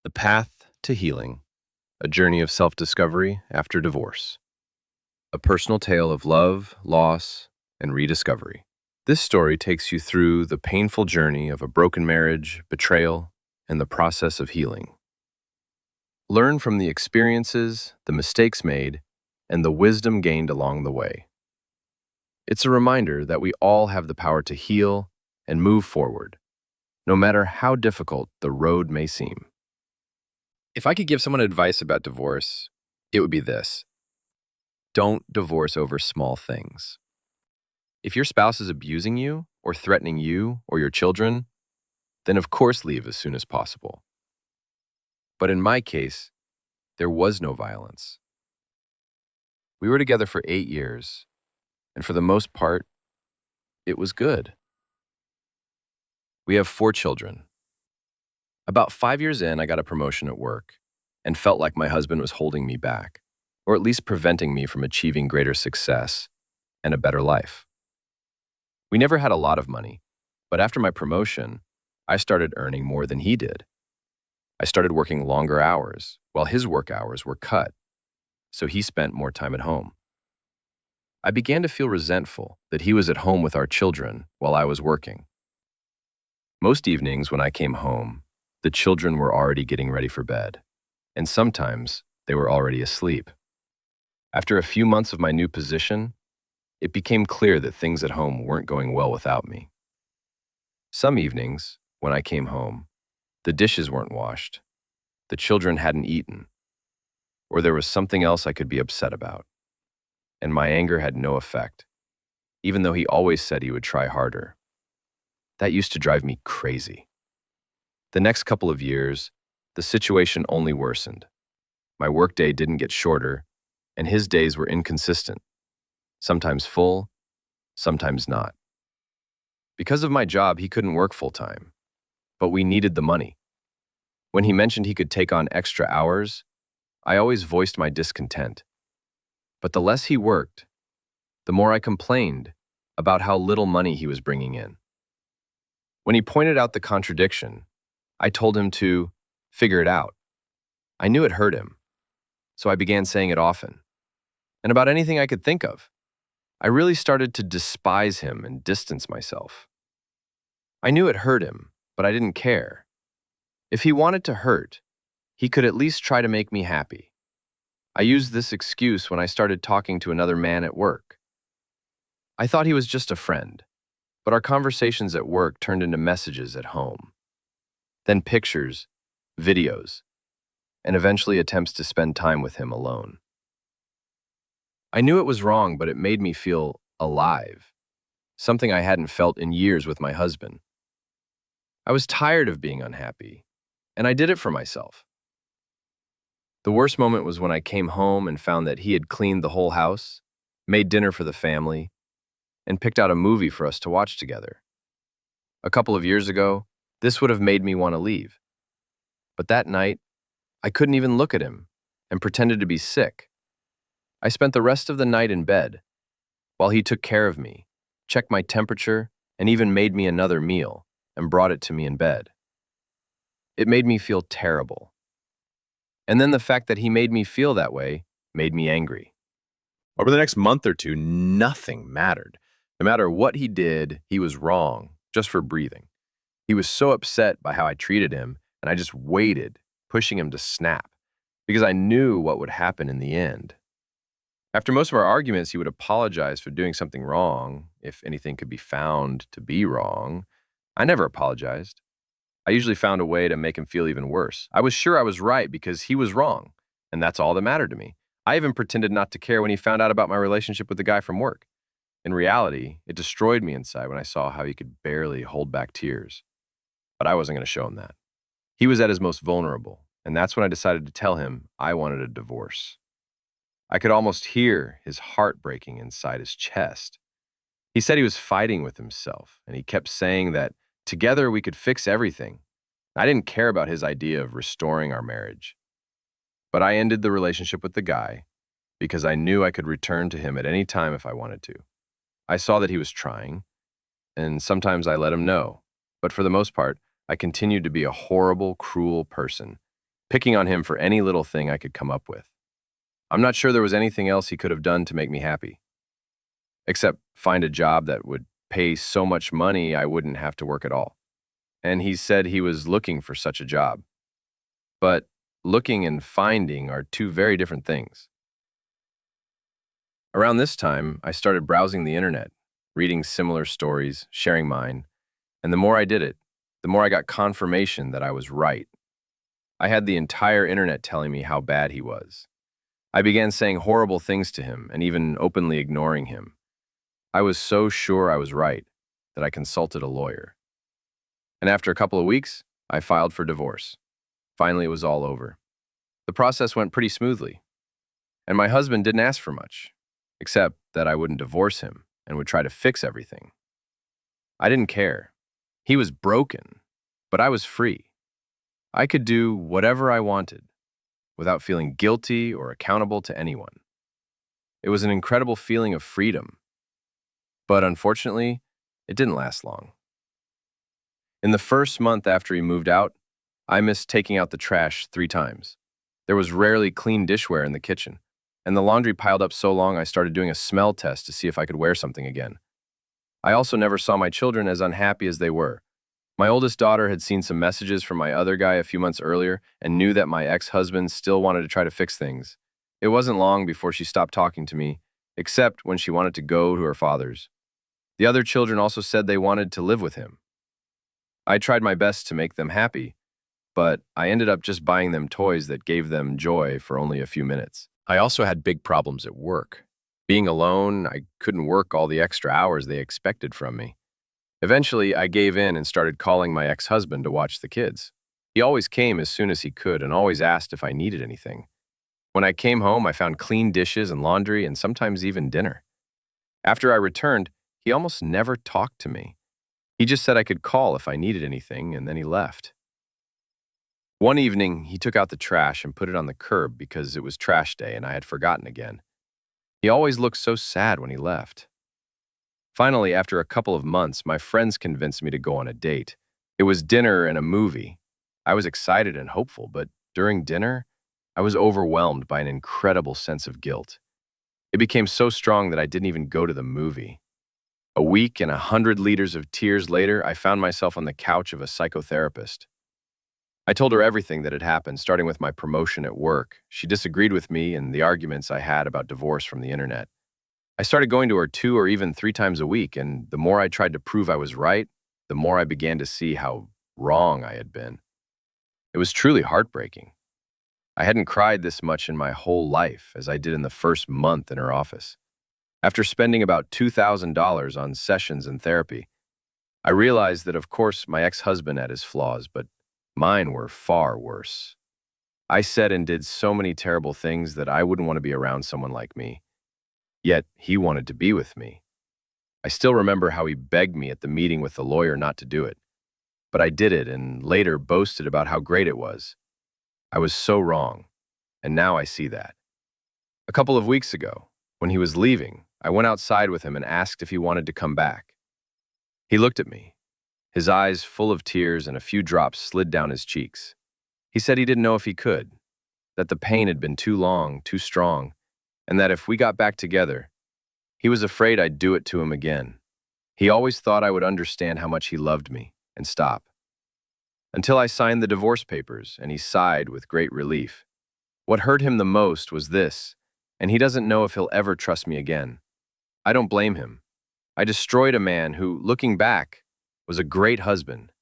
The Path to Healing, a journey of self-discovery after divorce. A personal tale of love, loss, and rediscovery. This story takes you through the painful journey of a broken marriage, betrayal, and the process of healing. Learn from the experiences, the mistakes made, and the wisdom gained along the way. It's a reminder that we all have the power to heal and move forward, no matter how difficult the road may seem. If I could give someone advice about divorce, it would be this. Don't divorce over small things. If your spouse is abusing you or threatening you or your children, then of course leave as soon as possible. But in my case, there was no violence. We were together for 8 years, and for the most part, it was good. We have 4 children. About 5 years in, I got a promotion at work and felt like my husband was holding me back, or at least preventing me from achieving greater success and a better life. We never had a lot of money, but after my promotion, I started earning more than he did. I started working longer hours, while his work hours were cut, so he spent more time at home. I began to feel resentful that he was at home with our children while I was working. Most evenings when I came home, the children were already getting ready for bed, and sometimes they were already asleep. After a few months of my new position, it became clear that things at home weren't going well without me. Some evenings, when I came home, the dishes weren't washed, the children hadn't eaten, or there was something else I could be upset about, and my anger had no effect, even though he always said he would try harder. That used to drive me crazy. The next couple of years, the situation only worsened. My workday didn't get shorter, and his days were inconsistent, sometimes full, sometimes not. Because of my job, he couldn't work full-time, but we needed the money. When he mentioned he could take on extra hours, I always voiced my discontent. But the less he worked, the more I complained about how little money he was bringing in. When he pointed out the contradiction, I told him to figure it out. I knew it hurt him, so I began saying it often, and about anything I could think of. I really started to despise him and distance myself. I knew it hurt him, but I didn't care. If he wanted to hurt, he could at least try to make me happy. I used this excuse when I started talking to another man at work. I thought he was just a friend, but our conversations at work turned into messages at home. Then pictures, videos, and eventually attempts to spend time with him alone. I knew it was wrong, but it made me feel alive, something I hadn't felt in years with my husband. I was tired of being unhappy, and I did it for myself. The worst moment was when I came home and found that he had cleaned the whole house, made dinner for the family, and picked out a movie for us to watch together. A couple of years ago, this would have made me want to leave. But that night, I couldn't even look at him and pretended to be sick. I spent the rest of the night in bed, while he took care of me, checked my temperature, and even made me another meal and brought it to me in bed. It made me feel terrible. And then the fact that he made me feel that way made me angry. Over the next month or two, nothing mattered. No matter what he did, he was wrong, just for breathing. He was so upset by how I treated him, and I just waited, pushing him to snap, because I knew what would happen in the end. After most of our arguments, he would apologize for doing something wrong, if anything could be found to be wrong. I never apologized. I usually found a way to make him feel even worse. I was sure I was right because he was wrong, and that's all that mattered to me. I even pretended not to care when he found out about my relationship with the guy from work. In reality, it destroyed me inside when I saw how he could barely hold back tears. But I wasn't going to show him that. He was at his most vulnerable, and that's when I decided to tell him I wanted a divorce. I could almost hear his heart breaking inside his chest. He said he was fighting with himself, and he kept saying that together we could fix everything. I didn't care about his idea of restoring our marriage. But I ended the relationship with the guy because I knew I could return to him at any time if I wanted to. I saw that he was trying, and sometimes I let him know. But for the most part, I continued to be a horrible, cruel person, picking on him for any little thing I could come up with. I'm not sure there was anything else he could have done to make me happy, except find a job that would pay so much money I wouldn't have to work at all. And he said he was looking for such a job. But looking and finding are two very different things. Around this time, I started browsing the internet, reading similar stories, sharing mine, and the more I did it, the more I got confirmation that I was right. I had the entire internet telling me how bad he was. I began saying horrible things to him and even openly ignoring him. I was so sure I was right that I consulted a lawyer. And after a couple of weeks, I filed for divorce. Finally, it was all over. The process went pretty smoothly, and my husband didn't ask for much, except that I wouldn't divorce him and would try to fix everything. I didn't care. He was broken, but I was free. I could do whatever I wanted without feeling guilty or accountable to anyone. It was an incredible feeling of freedom, but unfortunately, it didn't last long. In the first month after he moved out, I missed taking out the trash 3 times. There was rarely clean dishware in the kitchen, and the laundry piled up so long I started doing a smell test to see if I could wear something again. I also never saw my children as unhappy as they were. My oldest daughter had seen some messages from my other guy a few months earlier and knew that my ex-husband still wanted to try to fix things. It wasn't long before she stopped talking to me, except when she wanted to go to her father's. The other children also said they wanted to live with him. I tried my best to make them happy, but I ended up just buying them toys that gave them joy for only a few minutes. I also had big problems at work. Being alone, I couldn't work all the extra hours they expected from me. Eventually, I gave in and started calling my ex-husband to watch the kids. He always came as soon as he could and always asked if I needed anything. When I came home, I found clean dishes and laundry and sometimes even dinner. After I returned, he almost never talked to me. He just said I could call if I needed anything, and then he left. One evening, he took out the trash and put it on the curb because it was trash day and I had forgotten again. He always looked so sad when he left. Finally, after a couple of months, my friends convinced me to go on a date. It was dinner and a movie. I was excited and hopeful, but during dinner, I was overwhelmed by an incredible sense of guilt. It became so strong that I didn't even go to the movie. A week and 100 liters of tears later, I found myself on the couch of a psychotherapist. I told her everything that had happened, starting with my promotion at work. She disagreed with me and the arguments I had about divorce from the internet. I started going to her 2 or even 3 times a week, and the more I tried to prove I was right, the more I began to see how wrong I had been. It was truly heartbreaking. I hadn't cried this much in my whole life as I did in the first month in her office. After spending about $2,000 on sessions and therapy, I realized that, of course, my ex-husband had his flaws, but mine were far worse. I said and did so many terrible things that I wouldn't want to be around someone like me. Yet he wanted to be with me. I still remember how he begged me at the meeting with the lawyer not to do it. But I did it and later boasted about how great it was. I was so wrong, and now I see that. A couple of weeks ago, when he was leaving, I went outside with him and asked if he wanted to come back. He looked at me, his eyes full of tears and a few drops slid down his cheeks. He said he didn't know if he could, that the pain had been too long, too strong, and that if we got back together, he was afraid I'd do it to him again. He always thought I would understand how much he loved me and stop. Until I signed the divorce papers, and he sighed with great relief. What hurt him the most was this, and he doesn't know if he'll ever trust me again. I don't blame him. I destroyed a man who, looking back, was a great husband.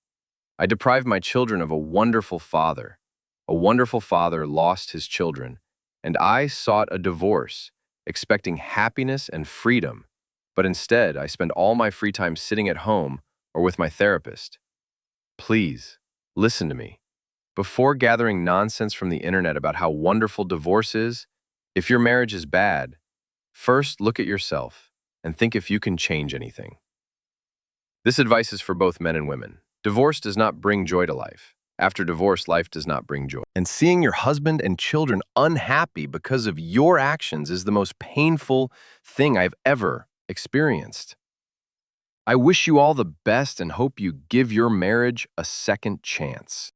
I deprived my children of a wonderful father. A wonderful father lost his children, and I sought a divorce, expecting happiness and freedom, but instead I spend all my free time sitting at home or with my therapist. Please, listen to me. Before gathering nonsense from the internet about how wonderful divorce is, if your marriage is bad, first look at yourself and think if you can change anything. This advice is for both men and women. Divorce does not bring joy to life. After divorce, life does not bring joy. And seeing your husband and children unhappy because of your actions is the most painful thing I've ever experienced. I wish you all the best and hope you give your marriage a second chance.